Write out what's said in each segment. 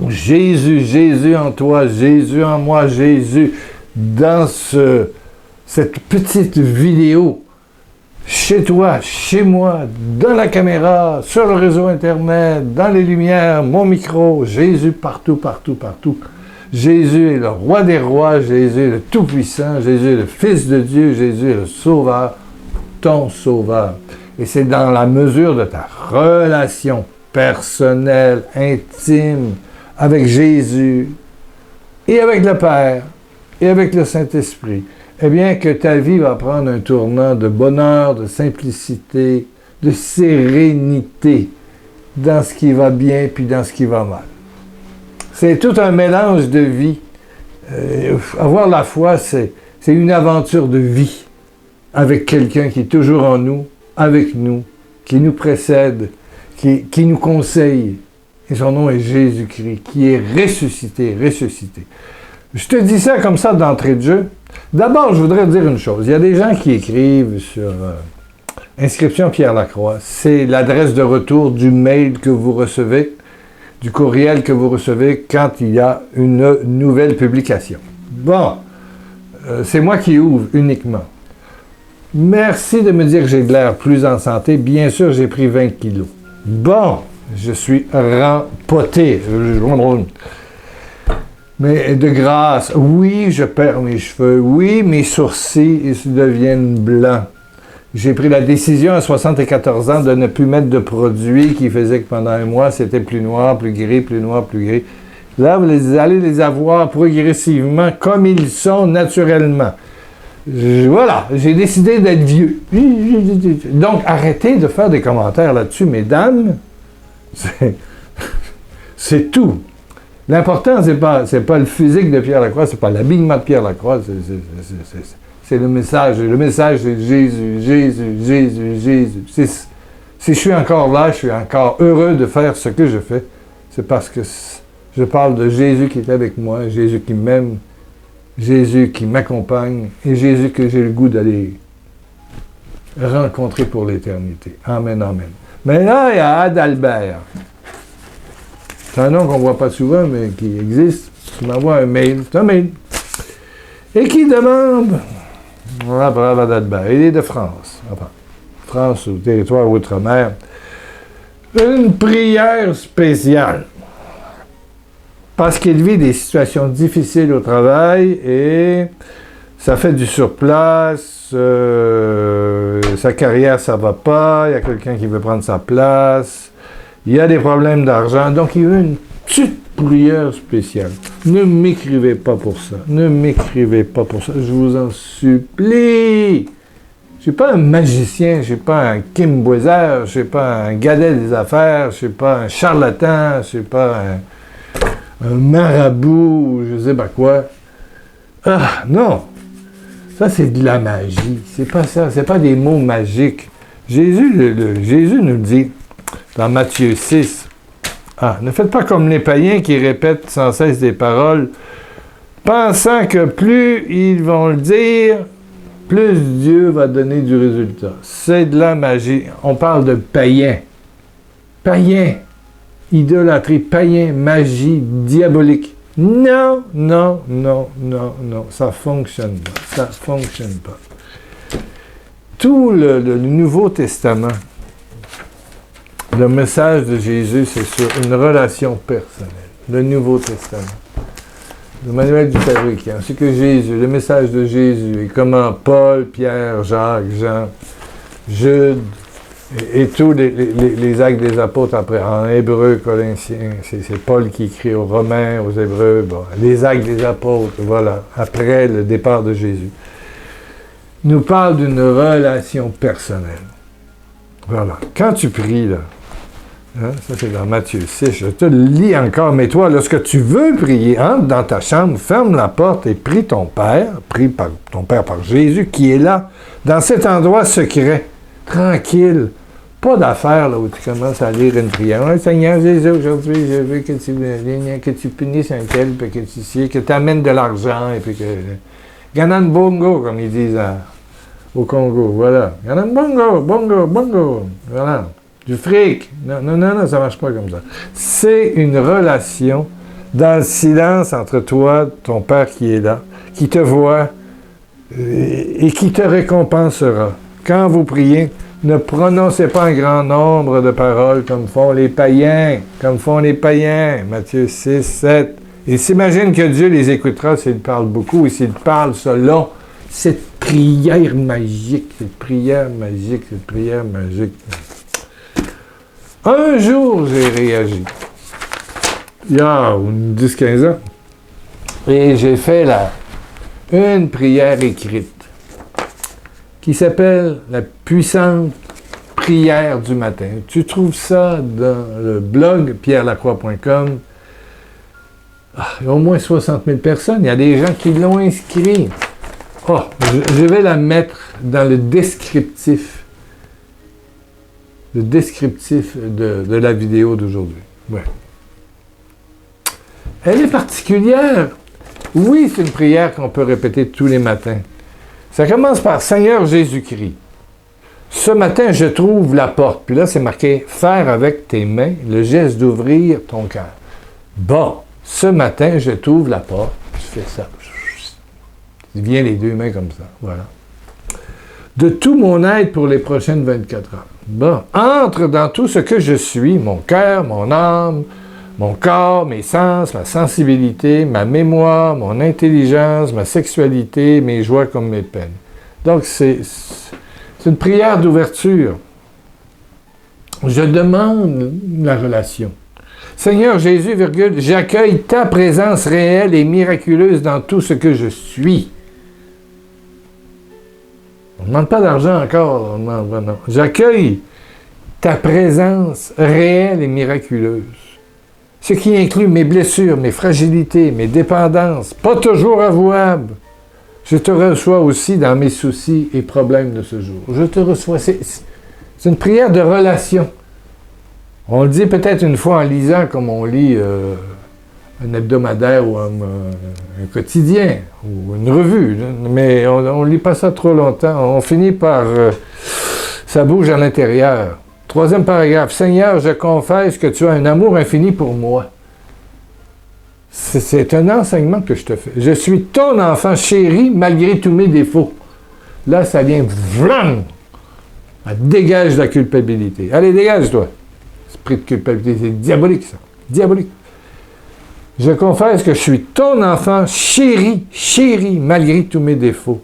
Jésus, Jésus en toi, Jésus en moi, Jésus dans cette petite vidéo, chez toi, chez moi, dans la caméra, sur le réseau Internet, dans les lumières, mon micro, Jésus partout, partout, partout. Jésus est le roi des rois, Jésus est le Tout-Puissant, Jésus est le Fils de Dieu, Jésus est le Sauveur, ton Sauveur. Et c'est dans la mesure de ta relation personnelle, intime, avec Jésus, et avec le Père, et avec le Saint-Esprit, eh bien que ta vie va prendre un tournant de bonheur, de simplicité, de sérénité, dans ce qui va bien, puis dans ce qui va mal. C'est tout un mélange de vie. Avoir la foi, c'est une aventure de vie, avec quelqu'un qui est toujours en nous, avec nous, qui nous précède, qui nous conseille. Et son nom est Jésus-Christ, qui est ressuscité, ressuscité. Je te dis ça comme ça d'entrée de jeu. D'abord, je voudrais dire une chose. Il y a des gens qui écrivent sur Inscription Pierre Lacroix. C'est l'adresse de retour du mail que vous recevez, du courriel que vous recevez quand il y a une nouvelle publication. Bon, c'est moi qui ouvre uniquement. Merci de me dire que j'ai de l'air plus en santé. Bien sûr, j'ai pris 20 kilos. Bon, je suis rempoté. Mais de grâce, oui, je perds mes cheveux. Oui, mes sourcils ils deviennent blancs. J'ai pris la décision à 74 ans de ne plus mettre de produits qui faisaient que pendant un mois, c'était plus noir, plus gris, plus noir, plus gris. Là, vous allez les avoir progressivement comme ils sont naturellement. Voilà, j'ai décidé d'être vieux. Donc, arrêtez de faire des commentaires là-dessus, mesdames. C'est tout. L'important, c'est pas le physique de Pierre Lacroix, c'est pas l'habillement de Pierre Lacroix, c'est le message. Le message, c'est Jésus, Jésus, Jésus, Jésus. Si je suis encore là, je suis encore heureux de faire ce que je fais. C'est parce que je parle de Jésus qui est avec moi, Jésus qui m'aime, Jésus qui m'accompagne et Jésus que j'ai le goût d'aller rencontrer pour l'éternité. Amen, amen. Mais là, il y a Adalbert. C'est un nom qu'on ne voit pas souvent, mais qui existe. Il m'envoie un mail. C'est un mail. Et qui demande... Voilà, bravo Adalbert. Il est de France. Enfin, France, au territoire outre-mer. Une prière spéciale. Parce qu'il vit des situations difficiles au travail et ça fait du surplace, sa carrière, ça va pas, il y a quelqu'un qui veut prendre sa place, il y a des problèmes d'argent, donc il veut une petite prière spéciale. Ne m'écrivez pas pour ça, ne m'écrivez pas pour ça, je vous en supplie. Je suis pas un magicien, je suis pas un Kim Boiser, je suis pas un gadet des affaires, je suis pas un charlatan, je suis pas un marabout, je sais pas quoi. Ah, non! Ça, c'est de la magie. C'est pas ça. C'est pas des mots magiques. Jésus nous dit, dans Matthieu 6, ne faites pas comme les païens qui répètent sans cesse des paroles, pensant que plus ils vont le dire, plus Dieu va donner du résultat. C'est de la magie. On parle de païens. Païens. Idolâtrie, païen, magie, diabolique. Non, non, non, non, non, ça fonctionne pas, ça fonctionne pas. Tout le Nouveau Testament, le message de Jésus, c'est sur une relation personnelle. Le Nouveau Testament. Le manuel du fabricant, c'est que Jésus, le message de Jésus, et comment Paul, Pierre, Jacques, Jean, Jude, et tous les actes des apôtres après, en hébreu, Corinthiens, c'est Paul qui écrit aux Romains, aux Hébreux, bon, les actes des apôtres, voilà, après le départ de Jésus, nous parle d'une relation personnelle. Voilà. Quand tu pries, là, ça c'est dans Matthieu 6, je te le lis encore, mais toi, lorsque tu veux prier, entre dans ta chambre, ferme la porte et prie ton Père, par Jésus qui est là, dans cet endroit secret. Tranquille. Pas d'affaire là où tu commences à lire une prière. Oh, Seigneur Jésus, aujourd'hui, je veux que tu punisses un tel, puis que tu amènes de l'argent, et puis que... Ganan bongo, comme ils disent au Congo. Voilà. Ganan bongo, bongo, bongo. Voilà. Du fric. Non, ça marche pas comme ça. C'est une relation dans le silence entre toi, ton Père qui est là, qui te voit et qui te récompensera. Quand vous priez, ne prononcez pas un grand nombre de paroles comme font les païens, Matthieu 6, 7. Ils s'imaginent que Dieu les écoutera s'ils parlent beaucoup et s'ils parlent selon cette prière magique. Un jour, j'ai réagi. Il y a 10-15 ans. Et j'ai fait une prière écrite qui s'appelle la puissante prière du matin. Tu trouves ça dans le blog pierrelacroix.com. Il y a au moins 60 000 personnes. Il y a des gens qui l'ont inscrit. Je vais la mettre dans le descriptif. Le descriptif de la vidéo d'aujourd'hui. Ouais. Elle est particulière. Oui, c'est une prière qu'on peut répéter tous les matins. Ça commence par « Seigneur Jésus-Christ, ce matin, je trouve la porte. » Puis là, c'est marqué « Faire avec tes mains le geste d'ouvrir ton cœur. » Bon, ce matin, je t'ouvre la porte. Je fais ça. Il vient les deux mains comme ça. Voilà. De tout mon être pour les prochaines 24 heures. Bon, entre dans tout ce que je suis, mon cœur, mon âme, mon corps, mes sens, ma sensibilité, ma mémoire, mon intelligence, ma sexualité, mes joies comme mes peines. Donc, c'est une prière d'ouverture. Je demande la relation. Seigneur Jésus, j'accueille ta présence réelle et miraculeuse dans tout ce que je suis. On ne demande pas d'argent encore. Non. J'accueille ta présence réelle et miraculeuse. Ce qui inclut mes blessures, mes fragilités, mes dépendances, pas toujours avouables. Je te reçois aussi dans mes soucis et problèmes de ce jour. Je te reçois. C'est une prière de relation. On le dit peut-être une fois en lisant, comme on lit un hebdomadaire ou un quotidien, ou une revue, mais on ne lit pas ça trop longtemps. On finit par... ça bouge à l'intérieur. 3e paragraphe. « Seigneur, je confesse que tu as un amour infini pour moi. » C'est un enseignement que je te fais. Je suis ton enfant chéri malgré tous mes défauts. Là, ça vient... Vlam! Elle dégage la culpabilité. Allez, dégage-toi. Esprit de culpabilité, c'est diabolique, ça. Diabolique. Je confesse que je suis ton enfant chéri malgré tous mes défauts.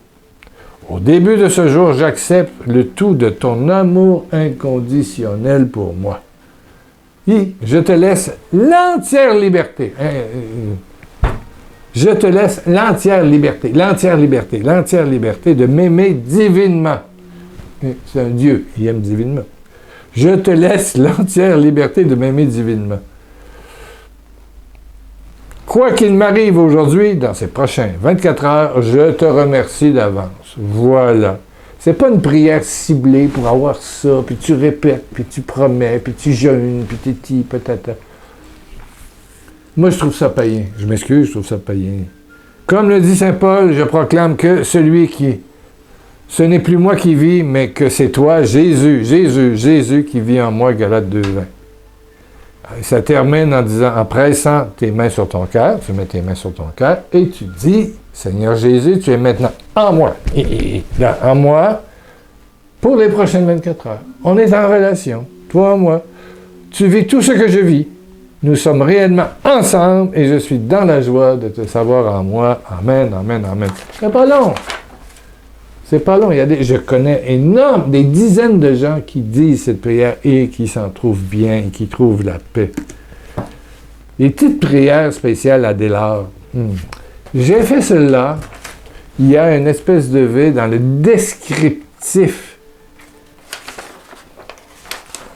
Au début de ce jour, j'accepte le tout de ton amour inconditionnel pour moi. Et je te laisse l'entière liberté. Je te laisse l'entière liberté de m'aimer divinement. C'est un Dieu, il aime divinement. Je te laisse l'entière liberté de m'aimer divinement. Quoi qu'il m'arrive aujourd'hui, dans ces prochains 24 heures, je te remercie d'avance. Voilà. C'est pas une prière ciblée pour avoir ça, puis tu répètes, puis tu promets, puis tu jeûnes, puis titi, patata. Moi, je trouve ça païen. Je m'excuse, je trouve ça païen. Comme le dit saint Paul, je proclame que celui qui... Ce n'est plus moi qui vis, mais que c'est toi, Jésus qui vit en moi, Galates 2:20. Ça termine en disant, en pressant tes mains sur ton cœur, tu mets tes mains sur ton cœur, et tu dis, Seigneur Jésus, tu es maintenant en moi. Là, en moi, pour les prochaines 24 heures. On est en relation, toi et moi. Tu vis tout ce que je vis. Nous sommes réellement ensemble, et je suis dans la joie de te savoir en moi. Amen, amen, amen. C'est pas long. C'est pas long. Je connais des dizaines de gens qui disent cette prière et qui s'en trouvent bien et qui trouvent la paix. Les petites prières spéciales à Délard. J'ai fait celle-là. Il y a une espèce de V dans le descriptif.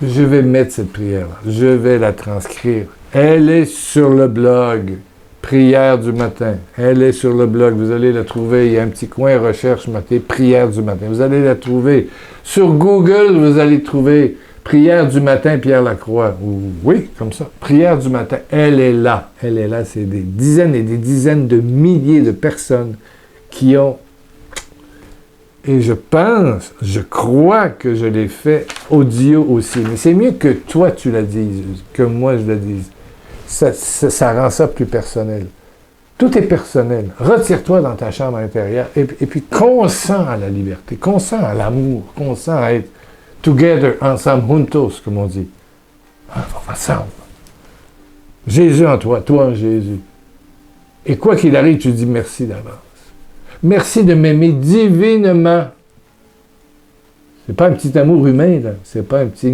Je vais mettre cette prière-là. Je vais la transcrire. Elle est sur le blog. Prière du matin. Elle est sur le blog. Vous allez la trouver. Il y a un petit coin recherche marqué Prière du matin. Vous allez la trouver. Sur Google, vous allez trouver Prière du matin, Pierre Lacroix. Oui, comme ça. Prière du matin. Elle est là. Elle est là. C'est des dizaines et des dizaines de milliers de personnes qui ont... Et je crois que je l'ai fait audio aussi. Mais c'est mieux que toi tu la dises, que moi je la dise. ça rend ça plus personnel. Tout est personnel. Retire-toi dans ta chambre intérieure et puis consens à la liberté, consens à l'amour, consens à être together, ensemble, juntos, comme on dit. Ensemble. Jésus en toi, toi en Jésus. Et quoi qu'il arrive, tu dis merci d'avance. Merci de m'aimer divinement. C'est pas un petit amour humain, là. C'est pas un petit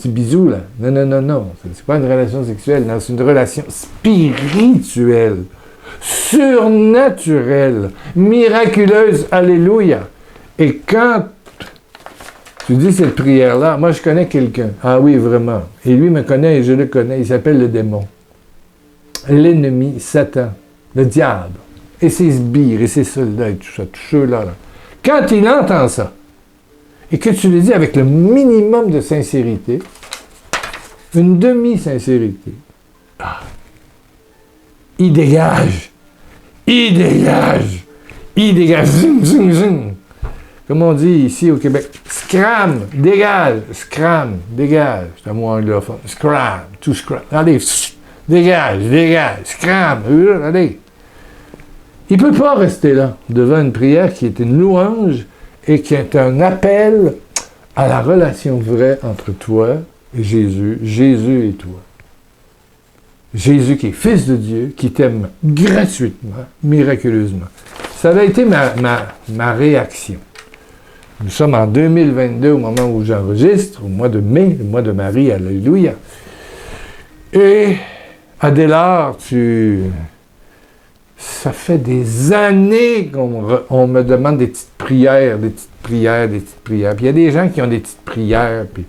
bisou, là. Non. C'est pas une relation sexuelle, non. C'est une relation spirituelle, surnaturelle, miraculeuse. Alléluia. Et quand tu dis cette prière-là, moi, je connais quelqu'un. Ah oui, vraiment. Et lui me connaît et je le connais. Il s'appelle le démon. L'ennemi, Satan, le diable. Et ses sbires, et ses soldats, et tout ça, tous ceux-là. Là. Quand il entend ça, et que tu le dis avec le minimum de sincérité, une demi-sincérité, il dégage. Zing, zing, zing. Comme on dit ici au Québec, scram, dégage. C'est un mot anglophone. Scram, to scram. Allez, dégage, scram, allez. Il ne peut pas rester là, devant une prière qui est une louange et qui est un appel à la relation vraie entre toi et Jésus, Jésus et toi. Jésus qui est Fils de Dieu, qui t'aime gratuitement, miraculeusement. Ça avait été ma réaction. Nous sommes en 2022, au moment où j'enregistre, au mois de mai, le mois de Marie, alléluia. Et, Adélard, ça fait des années qu'on me demande des petites prières. Puis il y a des gens qui ont des petites prières, puis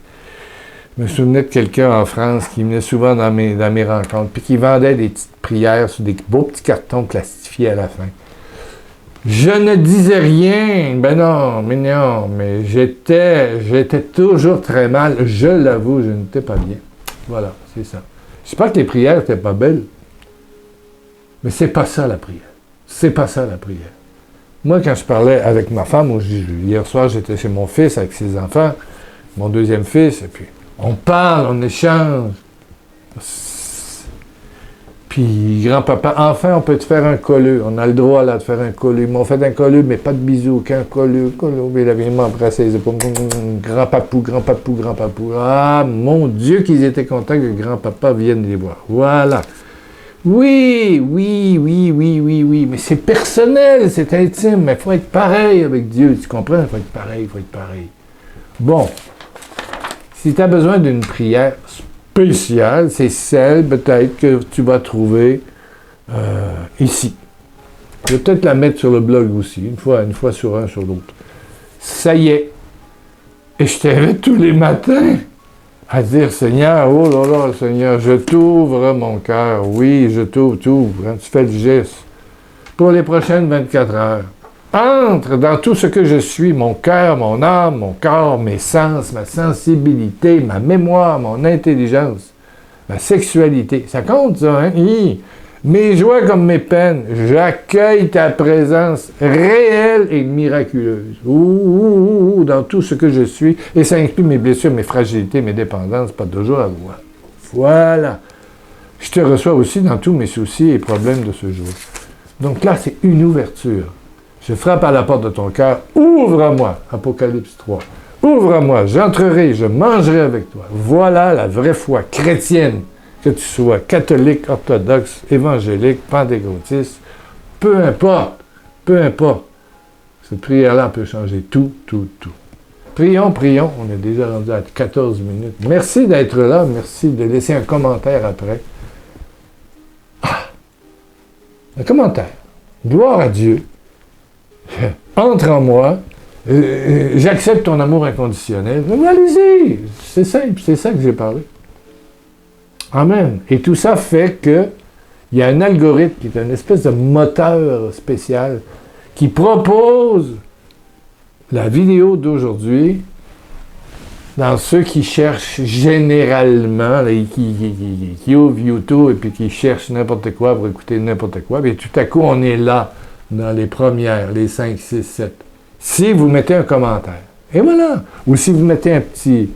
je me souvenais de quelqu'un en France qui venait souvent dans mes rencontres, puis qui vendait des petites prières sur des beaux petits cartons plastifiés à la fin. Je ne disais rien, mais j'étais toujours très mal, je l'avoue, je n'étais pas bien. Voilà, c'est ça. Je ne sais pas que les prières n'étaient pas belles, mais c'est pas ça la prière. C'est pas ça la prière. Moi, quand je parlais avec ma femme, hier soir, j'étais chez mon fils avec ses enfants, mon deuxième fils, et puis on parle, on échange. Puis, grand-papa, enfin, on peut te faire un colleux. On a le droit, là, de faire un colleux. Ils m'ont fait un colleux, mais pas de bisous, qu'un colleux. Mais il avait m'embrassé les épaules. Grand-papou. Ah, mon Dieu, qu'ils étaient contents que grand-papa vienne les voir. Voilà. Oui. Mais c'est personnel, c'est intime. Mais il faut être pareil avec Dieu. Tu comprends? Il faut être pareil. Bon. Si tu as besoin d'une prière spéciale, c'est celle peut-être que tu vas trouver ici. Je vais peut-être la mettre sur le blog aussi, une fois sur un, sur l'autre. Ça y est. Et je t'invite tous les matins à dire, Seigneur, oh là, Seigneur, je t'ouvre mon cœur. Oui, je t'ouvre. Hein, tu fais le geste. Pour les prochaines 24 heures. Entre dans tout ce que je suis, mon cœur, mon âme, mon corps, mes sens, ma sensibilité, ma mémoire, mon intelligence, ma sexualité. Ça compte, ça, hein? Mes joies comme mes peines, j'accueille ta présence réelle et miraculeuse. Dans tout ce que je suis, et ça inclut mes blessures, mes fragilités, mes dépendances, pas toujours à voir. Voilà. Je te reçois aussi dans tous mes soucis et problèmes de ce jour. Donc là, c'est une ouverture. Je frappe à la porte de ton cœur. Ouvre-moi, Apocalypse 3. Ouvre-moi, j'entrerai, je mangerai avec toi. Voilà la vraie foi chrétienne. Que tu sois catholique, orthodoxe, évangélique, pentecôtiste, peu importe. Cette prière-là peut changer tout. Prions. On est déjà rendu à 14 minutes. Merci d'être là. Merci de laisser un commentaire après. Un commentaire. Gloire à Dieu. Entre en moi, j'accepte ton amour inconditionnel. Mais allez-y, c'est simple, c'est ça que j'ai parlé. Amen. Et tout ça fait qu'il y a un algorithme qui est une espèce de moteur spécial qui propose la vidéo d'aujourd'hui dans ceux qui cherchent généralement, là, qui ouvrent YouTube et puis qui cherchent n'importe quoi pour écouter n'importe quoi. Et tout à coup, on est là. Dans les premières, les 5, 6, 7. Si vous mettez un commentaire, et voilà, ou si vous mettez un petit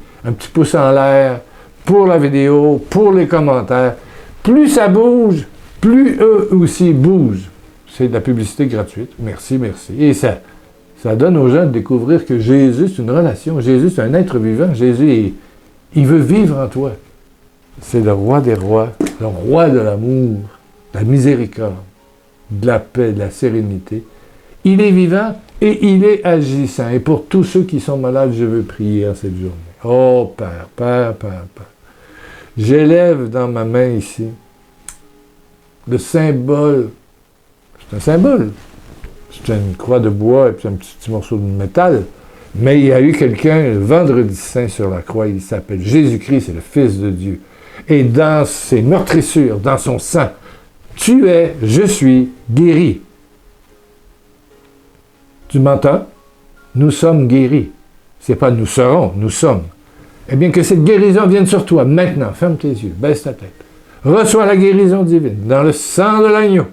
pouce en l'air, pour la vidéo, pour les commentaires. Plus ça bouge, plus eux aussi bougent. C'est de la publicité gratuite. Merci, merci. Et ça donne aux gens de découvrir que Jésus, c'est une relation. Jésus, c'est un être vivant. Jésus, il veut vivre en toi. C'est le roi des rois, le roi de l'amour, de la miséricorde, de la paix, de la sérénité. Il est vivant et il est agissant. Et pour tous ceux qui sont malades, je veux prier en cette journée. Oh, Père, Père, Père, Père. J'élève dans ma main ici le symbole. C'est un symbole. C'est une croix de bois et puis un petit morceau de métal. Mais il y a eu quelqu'un, le vendredi saint sur la croix, il s'appelle Jésus-Christ, c'est le Fils de Dieu. Et dans ses meurtrissures, dans son sang, tu es, je suis guéri. Tu m'entends? Nous sommes guéris. C'est pas nous serons, nous sommes. Eh bien, que cette guérison vienne sur toi maintenant. Ferme tes yeux, baisse ta tête. Reçois la guérison divine dans le sang de l'agneau,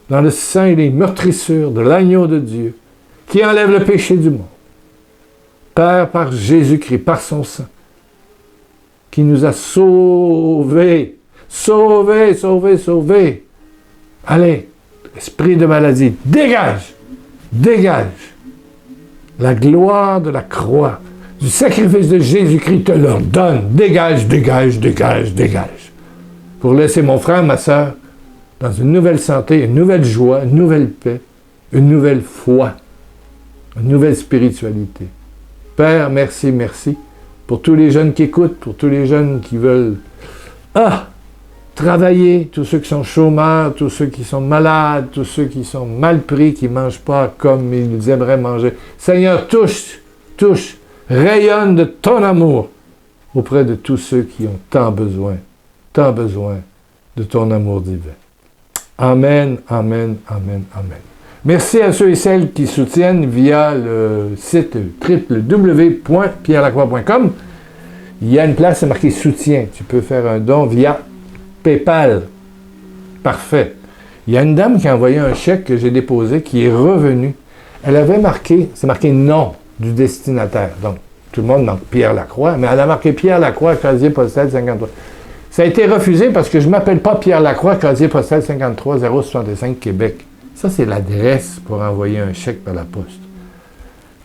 dans le sang et les meurtrissures de l'agneau de Dieu, qui enlève le péché du monde. Père, par Jésus-Christ, par son sang, qui nous a sauvés, sauvés, sauvés, sauvés. Allez, esprit de maladie, dégage, dégage. La gloire de la croix, du sacrifice de Jésus-Christ te l'ordonne. Dégage, dégage, dégage, dégage. Pour laisser mon frère, ma sœur, dans une nouvelle santé, une nouvelle joie, une nouvelle paix, une nouvelle foi, une nouvelle spiritualité. Père, merci, merci pour tous les jeunes qui écoutent, pour tous les jeunes qui veulent travailler, tous ceux qui sont chômeurs, tous ceux qui sont malades, tous ceux qui sont mal pris, qui ne mangent pas comme ils aimeraient manger. Seigneur, touche, touche, rayonne de ton amour auprès de tous ceux qui ont tant besoin de ton amour divin. Amen, amen, amen, amen. Merci à ceux et celles qui soutiennent via le site www.pierrelacroix.com. Il y a une place, c'est marqué soutien. Tu peux faire un don via PayPal. Parfait. Il y a une dame qui a envoyé un chèque que j'ai déposé qui est revenu. Elle avait marqué, c'est marqué nom du destinataire. Donc, tout le monde marque Pierre Lacroix, mais elle a marqué Pierre Lacroix, casier postal 53. Ça a été refusé parce que je ne m'appelle pas Pierre Lacroix, casier postal 53 065 Québec. Ça, c'est l'adresse pour envoyer un chèque par la poste.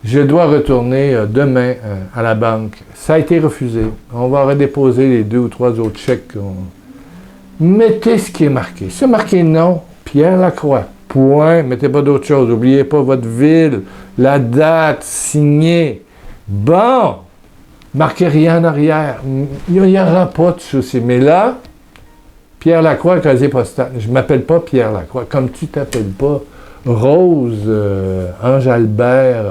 Je dois retourner demain à la banque. Ça a été refusé. On va redéposer les 2 ou 3 autres chèques. Mettez ce qui est marqué. C'est marqué nom, Pierre Lacroix. Point. Mettez pas d'autre chose. N'oubliez pas votre ville, la date, signé. Bon. Marquez rien en arrière. Il n'y aura pas de souci. Mais là, Pierre Lacroix, casier postal. Je ne m'appelle pas Pierre Lacroix. Comme tu ne t'appelles pas Rose, Ange-Albert,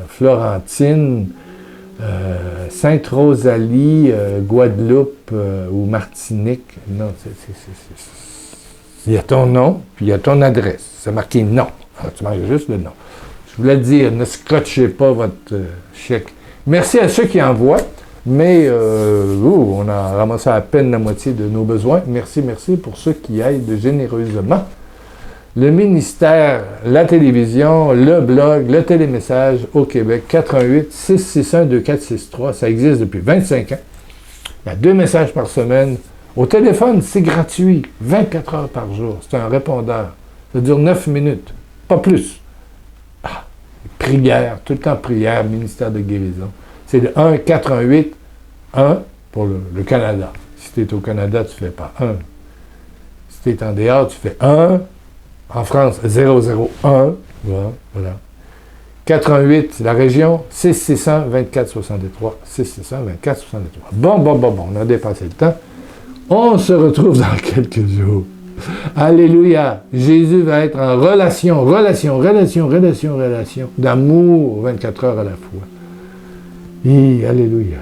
Florentine, Sainte-Rosalie, Guadeloupe ou Martinique. Non, il y a ton nom, puis il y a ton adresse. C'est marqué nom. Alors, tu manges juste le nom. Je voulais dire, ne scotchez pas votre chèque. Merci à ceux qui envoient, mais on a ramassé à peine la moitié de nos besoins. Merci, merci pour ceux qui aident généreusement. Le ministère, la télévision, le blog, le télémessage au Québec, 418-661-2463. Ça existe depuis 25 ans. Il y a 2 messages par semaine. Au téléphone, c'est gratuit, 24 heures par jour. C'est un répondeur. Ça dure 9 minutes, pas plus. Prière, tout le temps prière, ministère de guérison. C'est le 1-418-1 pour le Canada. Si tu es au Canada, tu ne fais pas 1. Si tu es en dehors, tu fais 1. En France, 001. Voilà. 418, c'est la région. 661-2463. 661-2463. Bon. On a dépassé le temps. On se retrouve dans quelques jours. Alléluia. Jésus va être en relation, d'amour 24 heures à la fois. Et alléluia.